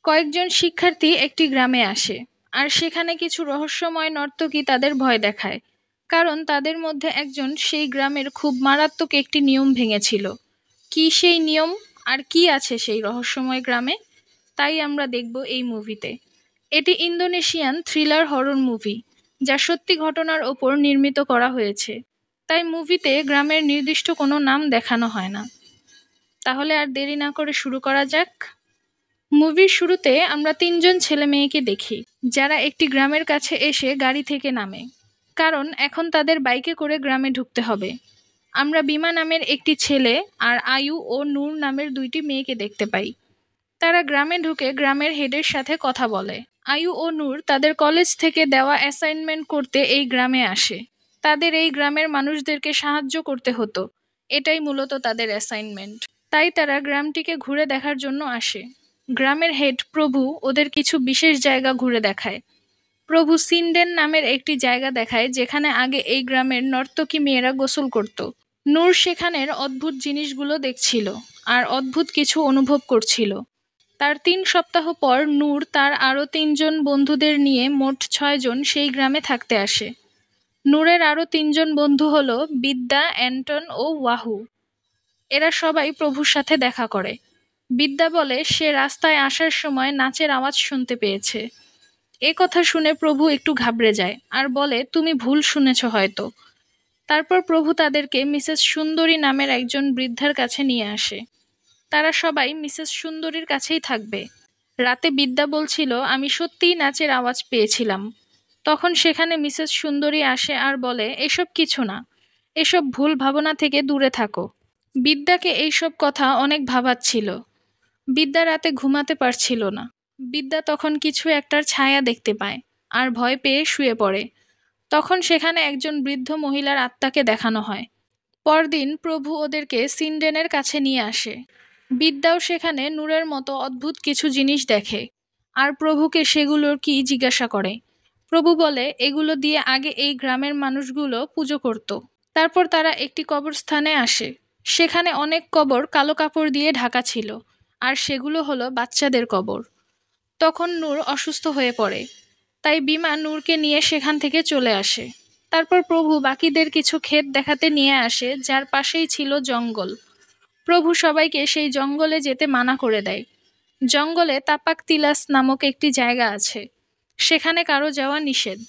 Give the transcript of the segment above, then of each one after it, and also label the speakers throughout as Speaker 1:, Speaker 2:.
Speaker 1: কয়েকজন শিক্ষার্থী একটি গ্রামে আসে, আর সেখানে কিছু রহস্যময় নর্তকী তাদের ভয় দেখায়, কারণ তাদের মধ্যে একজন সেই গ্রামের খুব মারাত্মক একটি নিয়ম ভেঙেছিল। কি সেই নিয়ম, আর কি আছে সেই রহস্যময় গ্রামে, তাই আমরা দেখব এই মুভিতে। এটি ইন্দোনেশিয়ান থ্রিলার হরর মুভি, যা সত্যি ঘটনার ওপর নির্মিত করা হয়েছে, তাই মুভিতে গ্রামের নির্দিষ্ট কোনো নাম দেখানো হয় না। তাহলে আর দেরি না করে শুরু করা যাক। মুভির শুরুতে আমরা তিনজন ছেলে মেয়েকে দেখি, যারা একটি গ্রামের কাছে এসে গাড়ি থেকে নামে, কারণ এখন তাদের বাইকে করে গ্রামে ঢুকতে হবে। আমরা বিমা নামের একটি ছেলে আর আয়ু ও নূর নামের দুইটি মেয়েকে দেখতে পাই। তারা গ্রামে ঢুকে গ্রামের হেডের সাথে কথা বলে। আয়ু ও নূর তাদের কলেজ থেকে দেওয়া অ্যাসাইনমেন্ট করতে এই গ্রামে আসে। তাদের এই গ্রামের মানুষদেরকে সাহায্য করতে হতো, এটাই মূলত তাদের অ্যাসাইনমেন্ট। তাই তারা গ্রামটিকে ঘুরে দেখার জন্য আসে। গ্রামের হেড প্রভু ওদের কিছু বিশেষ জায়গা ঘুরে দেখায়। প্রভু সিন্ডেন নামের একটি জায়গা দেখায়, যেখানে আগে এই গ্রামের নর্তকী মেয়েরা গোসল করত। নূর সেখানের অদ্ভুত জিনিসগুলো দেখছিল আর অদ্ভুত কিছু অনুভব করছিল। তার ৩ সপ্তাহ পর নূর তার আরও ৩জন বন্ধুদের নিয়ে মোট ৬জন সেই গ্রামে থাকতে আসে। নূরের আরও ৩জন বন্ধু হল বিদ্যা, অ্যান্টন ও ওয়াহু। এরা সবাই প্রভুর সাথে দেখা করে। বিদ্যা বলে সে রাস্তায় আসার সময় নাচের আওয়াজ শুনতে পেয়েছে। এ কথা শুনে প্রভু একটু ঘাবড়ে যায় আর বলে, তুমি ভুল শুনেছ হয়তো। তারপর প্রভু তাদেরকে মিসেস সুন্দরী নামের একজন বৃদ্ধার কাছে নিয়ে আসে। তারা সবাই মিসেস সুন্দরীর কাছেই থাকবে। রাতে বিদ্যা বলছিল, আমি সত্যিই নাচের আওয়াজ পেয়েছিলাম। তখন সেখানে মিসেস সুন্দরী আসে আর বলে, এসব কিছু না, এসব ভুল ভাবনা থেকে দূরে থাকো। বিদ্যাকে এইসব কথা অনেক ভাবাচ্ছিল। বিদ্যা রাতে ঘুমাতে পারছিল না। বিদ্যা তখন কিছু একটার ছায়া দেখতে পায় আর ভয় পেয়ে শুয়ে পড়ে। তখন সেখানে একজন বৃদ্ধ মহিলার আত্মাকে দেখানো হয়। পরদিন প্রভু ওদেরকে সিন্ডেনের কাছে নিয়ে আসে। বিদ্যাও সেখানে নূরের মতো অদ্ভুত কিছু জিনিস দেখে আর প্রভুকে সেগুলোর কি জিজ্ঞাসা করে। প্রভু বলে, এগুলো দিয়ে আগে এই গ্রামের মানুষগুলো পুজো করত। তারপর তারা একটি কবরস্থানে আসে। সেখানে অনেক কবর কালো কাপড় দিয়ে ঢাকা ছিল, আর সেগুলো হলো বাচ্চাদের কবর। তখন নূর অসুস্থ হয়ে পড়ে, তাই বিমা নূরকে নিয়ে সেখান থেকে চলে আসে। তারপর প্রভু বাকিদের কিছু ক্ষেত দেখাতে নিয়ে আসে, যার পাশেই ছিল জঙ্গল। প্রভু সবাইকে সেই জঙ্গলে যেতে মানা করে দেয়। জঙ্গলে তাপাক তিলাস নামক একটি জায়গা আছে, সেখানে কারো যাওয়া নিষেধ।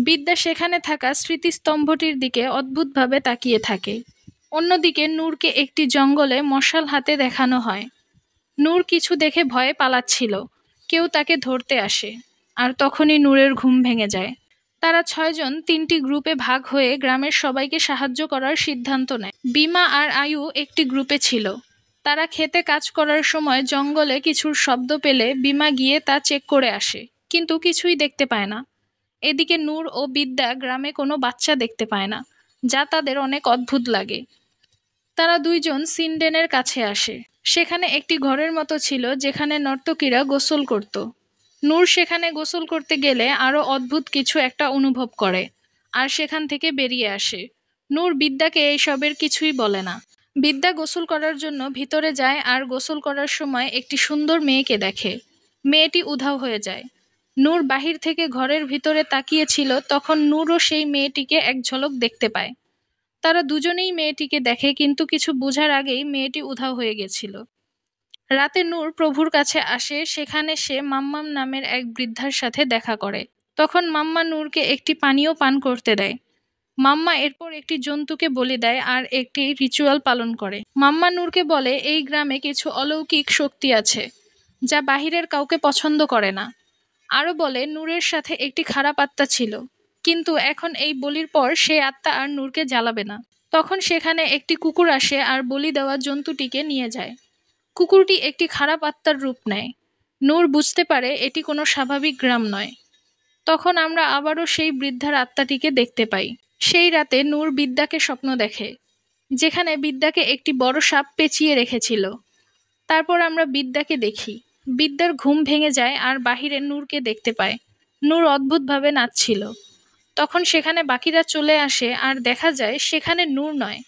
Speaker 1: বিদ্যা সেখানে থাকা স্মৃতিস্তম্ভটির দিকে অদ্ভুতভাবে তাকিয়ে থাকে। অন্যদিকে নূরকে একটি জঙ্গলে মশাল হাতে দেখানো হয়। নূর কিছু দেখে ভয়ে পালাচ্ছিল। কেউ তাকে ধরতে আসে, আর তখনই নূরের ঘুম ভেঙে যায়। তারা ৬জন ৩টি গ্রুপে ভাগ হয়ে গ্রামের সবাইকে সাহায্য করার সিদ্ধান্ত নেয়। বিমা আর আয়ু একটি গ্রুপে ছিল। তারা খেতে কাজ করার সময় জঙ্গলে কিছুর শব্দ পেলে বিমা গিয়ে তা চেক করে আসে, কিন্তু কিছুই দেখতে পায় না। এদিকে নূর ও বিদ্যা গ্রামে কোনো বাচ্চা দেখতে পায় না, যা তাদের অনেক অদ্ভুত লাগে। তারা দুইজন সিন্ডেনের কাছে আসে। সেখানে একটি ঘরের মতো ছিল, যেখানে নর্তকীরা গোসল করত। নূর সেখানে গোসল করতে গেলে আরো অদ্ভুত কিছু একটা অনুভব করে আর সেখান থেকে বেরিয়ে আসে। নূর বিদ্যাকে এইসবের কিছুই বলে না। বিদ্যা গোসল করার জন্য ভিতরে যায় আর গোসল করার সময় একটি সুন্দর মেয়েকে দেখে। মেয়েটি উধাও হয়ে যায়। নূর বাহির থেকে ঘরের ভিতরে তাকিয়েছিল, তখন নূরও সেই মেয়েটিকে এক ঝলক দেখতে পায়। তারা দুজনেই মেয়েটিকে দেখে, কিন্তু কিছু বোঝার আগেই মেয়েটি উধাও হয়ে গেছিল। রাতে নূর প্রভুর কাছে আসে। সেখানে সে মাম্মাম নামের এক বৃদ্ধার সাথে দেখা করে। তখন মাম্মা নূরকে একটি পানীয় পান করতে দেয়। মাম্মা এরপর একটি জন্তুকে বলি দেয় আর একটি রিচুয়াল পালন করে। মাম্মা নূরকে বলে, এই গ্রামে কিছু অলৌকিক শক্তি আছে, যা বাহিরের কাউকে পছন্দ করে না। আরও বলে, নূরের সাথে একটি খারাপ আত্মা ছিল, কিন্তু এখন এই বলির পর সেই আত্মা আর নূরকে জ্বালাবে না। তখন সেখানে একটি কুকুর আসে আর বলি দেওয়া জন্তুটিকে নিয়ে যায়। কুকুরটি একটি খারাপ আত্মার রূপ নেয়। নূর বুঝতে পারে এটি কোনো স্বাভাবিক গ্রাম নয়। তখন আমরা আবারও সেই বৃদ্ধার আত্মাটিকে দেখতে পাই। সেই রাতে নূর বিদ্যাকে স্বপ্ন দেখে, যেখানে বিদ্যাকে একটি বড় সাপ পেঁচিয়ে রেখেছিল। তারপর আমরা বিদ্যাকে দেখি। বিদ্যার ঘুম ভেঙে যায় আর বাহিরে নূরকে দেখতে পায়। নূর অদ্ভুতভাবে নাচছিল। তখন সেখানে বাকিরা চলে আসে আর দেখা যায় সেখানে নূর নয়,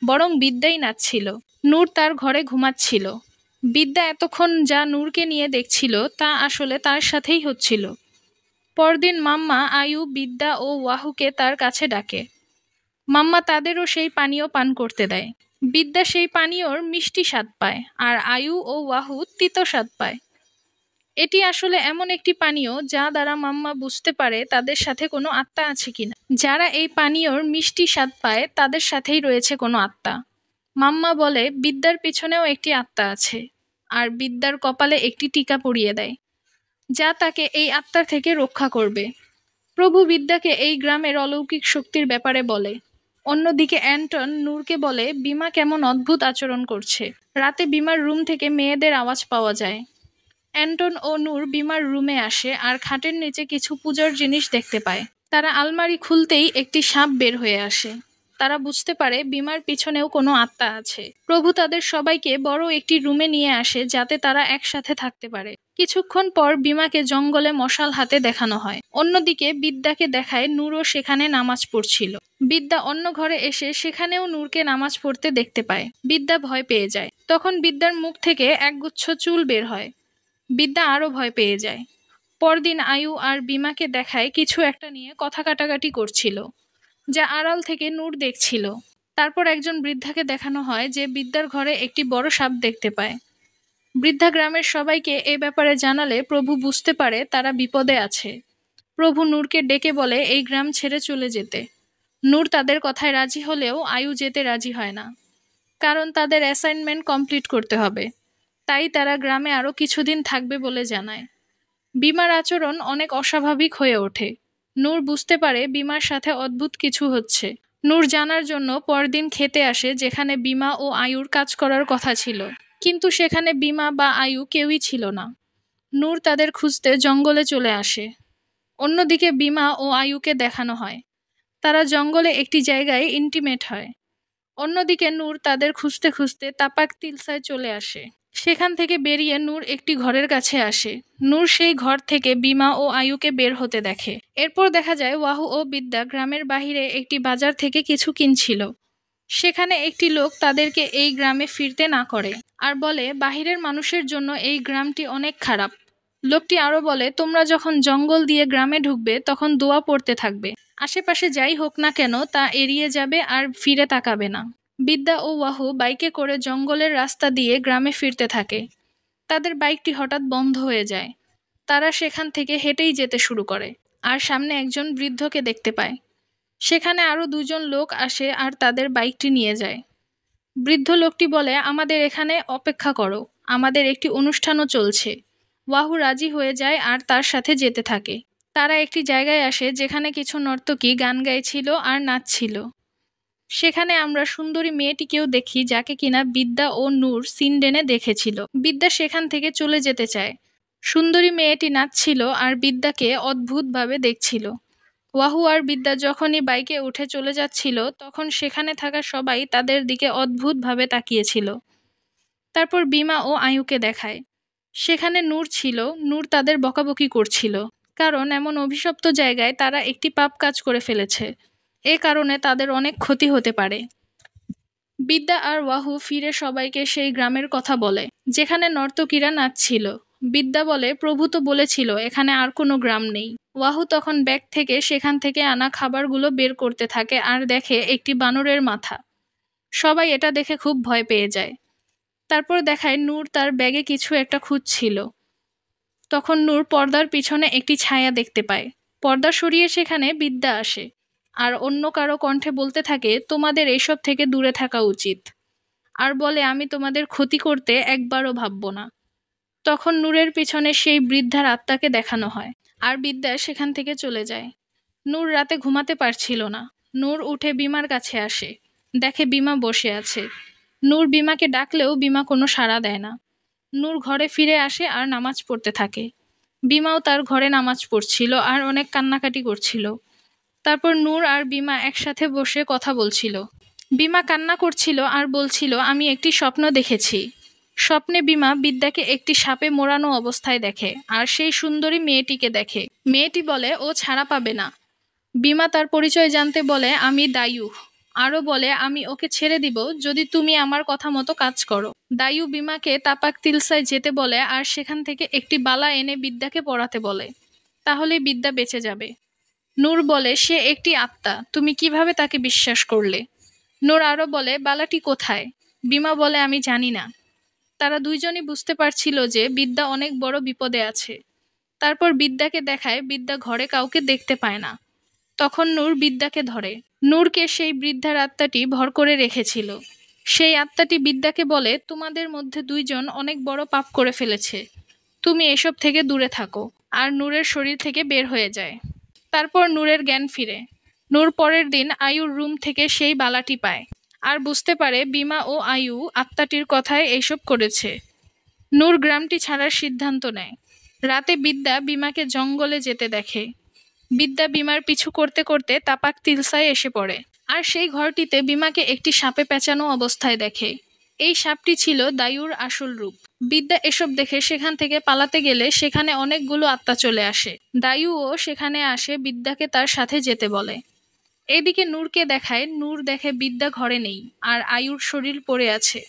Speaker 1: বরং বিদ্যাই নাচছিল। নূর তার ঘরে ঘুমাচ্ছিল। বিদ্যা এতক্ষণ যা নূরকে নিয়ে দেখছিল তা আসলে তার সাথেই হচ্ছিল। পরদিন মাম্মা আয়ু, বিদ্যা ও ওয়াহুকে তার কাছে ডাকে। মাম্মা তাদেরও সেই পানীয় পান করতে দেয়। বিদ্যা সেই পানীয়র মিষ্টি স্বাদ পায়, আর আয়ু ও ওয়াহু তিতো স্বাদ পায়। এটি আসলে এমন একটি পানীয় যা দ্বারা মাম্মা বুঝতে পারে তাদের সাথে কোনো আত্মা আছে কিনা। যারা এই পানীয়র মিষ্টি স্বাদ পায় তাদের সাথেই রয়েছে কোনো আত্মা। মাম্মা বলে বিদ্যার পিছনেও একটি আত্মা আছে, আর বিদ্যার কপালে একটি টিকা পরিয়ে দেয় যা তাকে এই আত্মার থেকে রক্ষা করবে। প্রভু বিদ্যাকে এই গ্রামের অলৌকিক শক্তির ব্যাপারে বলে। অন্যদিকে অ্যান্টন নূরকে বলে বিমা কেমন অদ্ভুত আচরণ করছে। রাতে বিমার রুম থেকে মেয়েদের আওয়াজ পাওয়া যায়। অ্যান্টন ও নূর বিমার রুমে আসে আর খাটের নিচে কিছু পূজার জিনিস দেখতে পায়। তারা আলমারি খুলতেই একটি সাপ বের হয়ে আসে। তারা বুঝতে পারে বিমার পিছনেও কোনো আত্মা আছে। প্রভু তাদের সবাইকে বড় একটি রুমে নিয়ে আসে যাতে তারা একসাথে থাকতে পারে। কিছুক্ষণ পর বিমাকে জঙ্গলে মশাল হাতে দেখানো হয়। অন্যদিকে বিদ্যাকে দেখায় নূরও সেখানে নামাজ পড়ছিল। বিদ্যা অন্য ঘরে এসে সেখানেও নূরকে নামাজ পড়তে দেখতে পায়। বিদ্যা ভয় পেয়ে যায়। তখন বিদ্যার মুখ থেকে একগুচ্ছ চুল বের হয়। বিদ্যা আরো ভয় পেয়ে যায়। পরদিন আয়ু আর বিমাকে দেখায় কিছু একটা নিয়ে কথা কাটাকাটি করছিল, যা আড়াল থেকে নূর দেখছিল। তারপর একজন বৃদ্ধাকে দেখানো হয় যে বিদ্যার ঘরে একটি বড় সাপ দেখতে পায়। বৃদ্ধা গ্রামের সবাইকে এ ব্যাপারে জানালে প্রভু বুঝতে পারে তারা বিপদে আছে। প্রভু নূরকে ডেকে বলে এই গ্রাম ছেড়ে চলে যেতে। নূর তাদের কথায় রাজি হলেও আয়ু যেতে রাজি হয় না, কারণ তাদের অ্যাসাইনমেন্ট কমপ্লিট করতে হবে। তাই তারা গ্রামে আরো কিছুদিন থাকবে বলে জানায়। বিমার আচরণ অনেক অস্বাভাবিক হয়ে ওঠে। নূর বুঝতে পারে বিমার সাথে অদ্ভুত কিছু হচ্ছে। নূর জানার জন্য পরদিন খেতে আসে যেখানে বিমা ও আয়ুর কাজ করার কথা ছিল, কিন্তু সেখানে বিমা বা আয়ু কেউই ছিল না। নূর তাদের খুঁজতে জঙ্গলে চলে আসে। অন্যদিকে বিমা ও আয়ুকে দেখানো হয় তারা জঙ্গলে একটি জায়গায় ইন্টিমেট হয়। অন্যদিকে নূর তাদের খুঁজতে খুঁজতে তাপাক তিলসায় চলে আসে। সেখান থেকে বেরিয়ে নূর একটি ঘরের কাছে আসে। নূর সেই ঘর থেকে বিমা ও আয়ুকে বের হতে দেখে। এরপর দেখা যায় ওয়াহু ও বিদ্যা গ্রামের বাহিরে একটি বাজার থেকে কিছু কিনছিল। সেখানে একটি লোক তাদেরকে এই গ্রামে ফিরতে না করে আর বলে বাহিরের মানুষের জন্য এই গ্রামটি অনেক খারাপ। লোকটি আরো বলে তোমরা যখন জঙ্গল দিয়ে গ্রামে ঢুকবে তখন দোয়া পড়তে থাকবে। আশেপাশে যাই হোক না কেন তা এড়িয়ে যাবে আর ফিরে তাকাবে না। বিদ্যা ও ওয়াহু বাইকে করে জঙ্গলের রাস্তা দিয়ে গ্রামে ফিরতে থাকে। তাদের বাইকটি হঠাৎ বন্ধ হয়ে যায়। তারা সেখান থেকে হেঁটেই যেতে শুরু করে আর সামনে একজন বৃদ্ধকে দেখতে পায়। সেখানে আরো দুজন লোক আসে আর তাদের বাইকটি নিয়ে যায়। বৃদ্ধ লোকটি বলে আমাদের এখানে অপেক্ষা করো, আমাদের একটি অনুষ্ঠানও চলছে। ওয়াহু রাজি হয়ে যায় আর তার সাথে যেতে থাকে। তারা একটি জায়গায় আসে যেখানে কিছু নর্তকী গান গাইছিল আর নাচছিল। সেখানে আমরা সুন্দরী মেয়েটিকেও দেখি যাকে কিনা বিদ্যা ও নূর সিনডেনে দেখেছিল। বিদ্যা সেখান থেকে চলে যেতে চায়। সুন্দরী মেয়েটি নাচছিল আর বিদ্যাকে অদ্ভুতভাবে দেখছিল। ওয়াহু আর বিদ্যা যখনই বাইকে উঠে চলে যাচ্ছিল তখন সেখানে থাকা সবাই তাদের দিকে অদ্ভুতভাবে তাকিয়েছিল। তারপর বিমা ও আয়ুকে দেখায়। সেখানে নূর ছিল। নূর তাদের বকাবকি করছিল, কারণ এমন অভিশপ্ত জায়গায় তারা একটি পাপ কাজ করে ফেলেছে। এ কারণে তাদের অনেক ক্ষতি হতে পারে। বিদ্যা আর ওয়াহু ফিরে সবাইকে সেই গ্রামের কথা বলে যেখানে নর্তকীরা নাচছিল। বিদ্যা বলে প্রভু তো বলেছিল এখানে আর কোনো গ্রাম নেই। ওয়াহু তখন ব্যাগ থেকে সেখান থেকে আনা খাবারগুলো বের করতে থাকে আর দেখে একটি বানরের মাথা। সবাই এটা দেখে খুব ভয় পেয়ে যায়। তারপর দেখায় নূর তার ব্যাগে কিছু একটা খুঁজছিল। তখন নূর পর্দার পিছনে একটি ছায়া দেখতে পায়। পর্দা সরিয়ে সেখানে বিদ্যা আসে আর অন্য কারো কণ্ঠে বলতে থাকে তোমাদের এইসব থেকে দূরে থাকা উচিত, আর বলে আমি তোমাদের ক্ষতি করতে একবারও ভাবব না। তখন নূরের পিছনে সেই বৃদ্ধার আত্মাকে দেখানো হয় আর বিদ্যা সেখান থেকে চলে যায়। নূর রাতে ঘুমাতে পারছিল না। নূর উঠে বিমার কাছে আসে, দেখে বিমা বসে আছে। নূর বিমাকে ডাকলেও বিমা কোনো সাড়া দেয় না। নূর ঘরে ফিরে আসে আর নামাজ পড়তে থাকে। বিমাও তার ঘরে নামাজ পড়ছিল আর অনেক কান্নাকাটি করছিল। তারপর নূর আর বিমা একসাথে বসে কথা বলছিল। বিমা কান্না করছিল আর বলছিল আমি একটি স্বপ্ন দেখেছি। স্বপ্নে বিমা বিদ্যাকে একটি সাপে মোড়ানো অবস্থায় দেখে আর সেই সুন্দরী মেয়েটিকে দেখে। মেয়েটি বলে ও ছাড়া পাবে না। বিমা তার পরিচয় জানতে বলে আমি দায়ু, আরও বলে আমি ওকে ছেড়ে দিব যদি তুমি আমার কথা মতো কাজ করো। দায়ু বিমাকে তাপাক তিলসায় যেতে বলে আর সেখান থেকে একটি বালা এনে বিদ্যাকে পড়াতে বলে, তাহলে বিদ্যা বেঁচে যাবে। নূর বলে সে একটি আত্মা, তুমি কিভাবে তাকে বিশ্বাস করলে? নূর আরও বলে বালাটি কোথায়? বিমা বলে আমি জানি না। তারা দুইজনই বুঝতে পারছিল যে বিদ্যা অনেক বড় বিপদে আছে। তারপর বিদ্যাকে দেখায় বিদ্যা ঘরে কাউকে দেখতে পায় না। তখন নূর বিদ্যাকে ধরে। নূরকে সেই বৃদ্ধার আত্মাটি ভর করে রেখেছিল। সেই আত্মাটি বিদ্যাকে বলে তোমাদের মধ্যে দুইজন অনেক বড় পাপ করে ফেলেছে, তুমি এসব থেকে দূরে থাকো। আর নূরের শরীর থেকে বের হয়ে যায়। তারপর নূরের জ্ঞান ফিরে। নূর পরের দিন আয়ুর রুম থেকে সেই বালাটি পায় আর বুঝতে পারে বিমা ও আয়ু আত্মাটির কথায় এইসব করেছে। নূর গ্রামটি ছাড়ার সিদ্ধান্ত নেয়। রাতে বিদ্যা বিমাকে জঙ্গলে যেতে দেখে। বিদ্যা বিমার পিছু করতে করতে তাপাক তিলসায় এসে পড়ে আর সেই ঘরটিতে বিমাকে একটি সাপে পেঁচানো অবস্থায় দেখে। এই সাপটি ছিল দায়ুর আসল রূপ। বিদ্যা এসব দেখে সেখান থেকে পালাতে গেলে সেখানে অনেকগুলো আত্মা চলে আসে। দায়ুও সেখানে আসে বিদ্যাকে তার সাথে যেতে বলে। এদিকে নূরকে দেখায়, নূর দেখে বিদ্যা ঘরে নেই আর আয়ুর শরীর পড়ে আছে,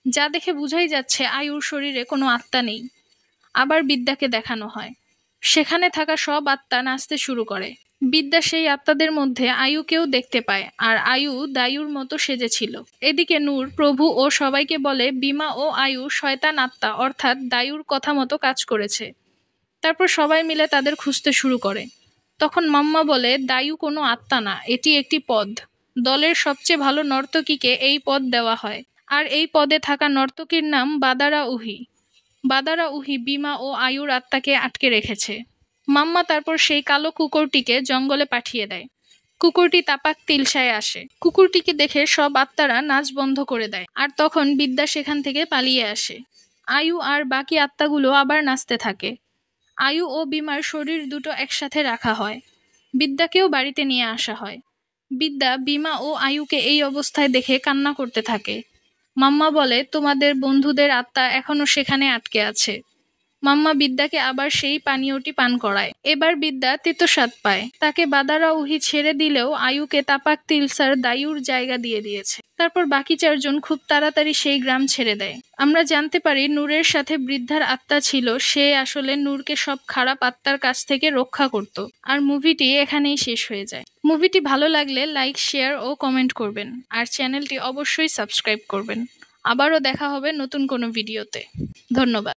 Speaker 1: যা দেখে বোঝাই যাচ্ছে আয়ুর শরীরে কোনো আত্মা নেই। আবার বিদ্যাকে দেখানো হয় সেখানে থাকা সব আত্মা নাচতে শুরু করে। বিদ্যা সেই আত্মাদের মধ্যে আয়ুকেও দেখতে পায় আর আয়ু দায়ুর মতো সেজেছিল। এদিকে নূর প্রভু ও সবাইকে বলে বিমা ও আয়ু শয়তান আত্মা অর্থাৎ দায়ুর কথা মতো কাজ করেছে। তারপর সবাই মিলে তাদের খুঁজতে শুরু করে। তখন মাম্মা বলে দায়ু কোনো আত্মা না, এটি একটি পদ। দলের সবচেয়ে ভালো নর্তকীকে এই পদ দেওয়া হয় আর এই পদে থাকা নর্তকীর নাম বাদারা উহি। বাদারা উহি বিমা ও আয়ুর আত্মাকে আটকে রেখেছে। মাম্মা তারপর সেই কালো কুকুরটিকে জঙ্গলে পাঠিয়ে দেয়। কুকুরটি তাপাক তিলসায় আসে। কুকুরটিকে দেখে সব আত্মারা নাচ বন্ধ করে দেয় আর তখন বিদ্যা সেখান থেকে পালিয়ে আসে। আয়ু আর বাকি আত্মাগুলো আবার নাচতে থাকে। আয়ু ও বিমার শরীর দুটো একসাথে রাখা হয়। বিদ্যাকেও বাড়িতে নিয়ে আসা হয়। বিদ্যা বিমা ও আয়ুকে এই অবস্থায় দেখে কান্না করতে থাকে। মাম্মা বলে তোমাদের বন্ধুদের আত্মা এখনো সেখানে আটকে আছে। মাম্মা বিদ্যাকে আবার সেই পানীয়টি পান করায়। এবার বিদ্যা তিতস্বাদ পায়। তাকে বাদারা উহি ছেড়ে দিলেও আয়ুকে তাপাক তিলসার দায়ুর জায়গা দিয়ে দিয়েছে। তারপর বাকি চারজন খুব তাড়াতাড়ি সেই গ্রাম ছেড়ে দেয়। আমরা জানতে পারি নূরের সাথে বৃদ্ধার আত্মা ছিল, সে আসলে নূরকে সব খারাপ আত্মার কাছ থেকে রক্ষা করত। আর মুভিটি এখানেই শেষ হয়ে যায়। মুভিটি ভালো লাগলে লাইক, শেয়ার ও কমেন্ট করবেন আর চ্যানেলটি অবশ্যই সাবস্ক্রাইব করবেন। আবারও দেখা হবে নতুন কোনো ভিডিওতে। ধন্যবাদ।